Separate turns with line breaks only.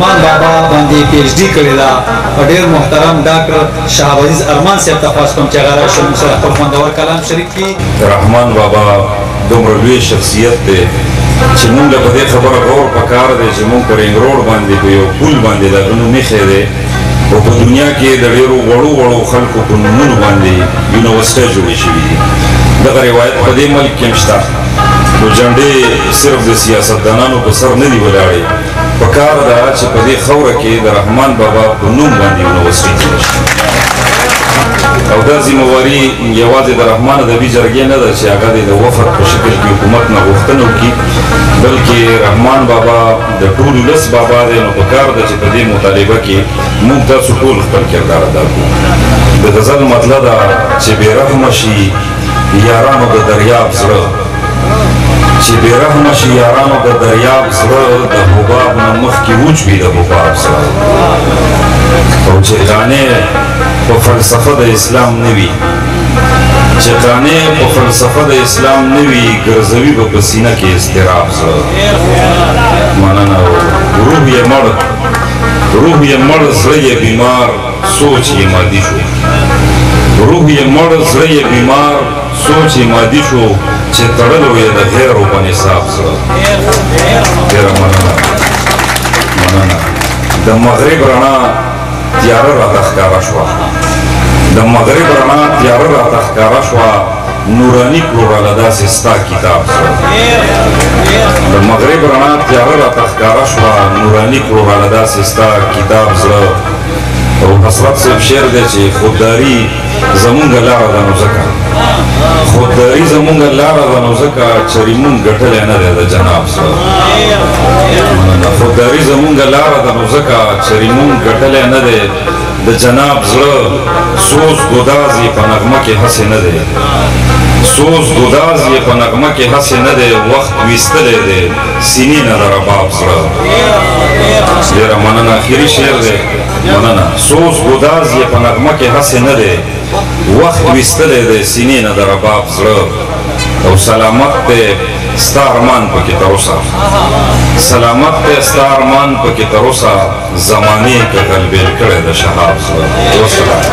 مان بابا باندې پی ایچ ډي کړې ده. ډېر محترم ډاکټر شهاب عزیز ارمان صاحب ته خواست کوم چې هغه راشي موږ سره خپل خوندور کلام شریک کړي.
رحمان بابا دومره لوی شخصیت دی چې موږ له په دې خبره غور پکار دی چې موږ په رینګ روډ باندې په یو پل باندې د هغه نوم ایښی دی او په دنیا کې د ډېرو وړو خلکو په نومونو باندې یونیورسټۍ جوړې شوي دي. دغه روایت په دې ملک کې هم شته. نو جنډې صرف د سیاستدانانو په سر نه دي ولاړې، پکار ده چې په دې خوره کې د رحمان بابا په نوم باندې یونیورسټۍ جوړه شي. او دا ذمواري یوازې د رحمان ادبي جرګې نه ده چې هغه د وفد په شکل کې حکومت نه غوښتنه وکړي، بلکې رحمان بابا د ټول ولس بابا دی. نو پکار ده چې په دې مطالبه کې موږ تاسو ټول خپل کردار ادا کړو. د غزل مطلب ده چې بې رحمه شي یارانو د دریاب زړه، چې بې رحمه شي یارانو د دریاب زړه، د حباب نه مخکې وچ وي د حباب زړه. او چې قانع په فلسفه د اسلام نه وي، چې قانع په فلسفه د اسلام نه وي، ګرځوي به په سینه کې اضطراب زړه. مننه. روح یې مړ زړه یې بیمار، سوچ یې مادي شو. روح یې مړ زړه یې بیمار، سوچ یې مادي شو، چې تړلو یې د غیرو په نصاب زړه. ډېره مننه. د مغرب رڼا تیاره راته ښکاره شوه، د مغرب رڼا تیاره راته ښکاره شوه، نوراني کړو راله داسې ستا کتاب زړه. د مغرب رڼا تیاره راته ښکاره شوه، نوراني کړو راله داسې ستا کتاب زړه. او حسرت صاحب شعر دی چې خودداري زمونږ لاره ده نو ځکه، خودداري زمونږ لاره ده نو ځکه چرې مونږ ګټلی نه دی د جناب زړه. خودداري زمونږ لاره ده نو ځکه چرې مونږ ګټلی نه دی د جناب زړه. سوز ګداز یې په نغمه کې هسې نه دی، سوز ګداز یې په نغمه کې هسې نه دی، وخت ویستلی دی سینې نه د رباب زړه. ډېره مننه. اخري شعر دی. مننه. سوز ګداز یې په نغمه کې هسې نه دی، وخت ویستلی دی سینې نه د رباب زړه. او سلامت دی ستا ارمان پکې تر اوسه، سلامت دی ستا ارمان پکې تر اوسه، زمانې که غلبېل کړی د شهاب زړه. وسلام.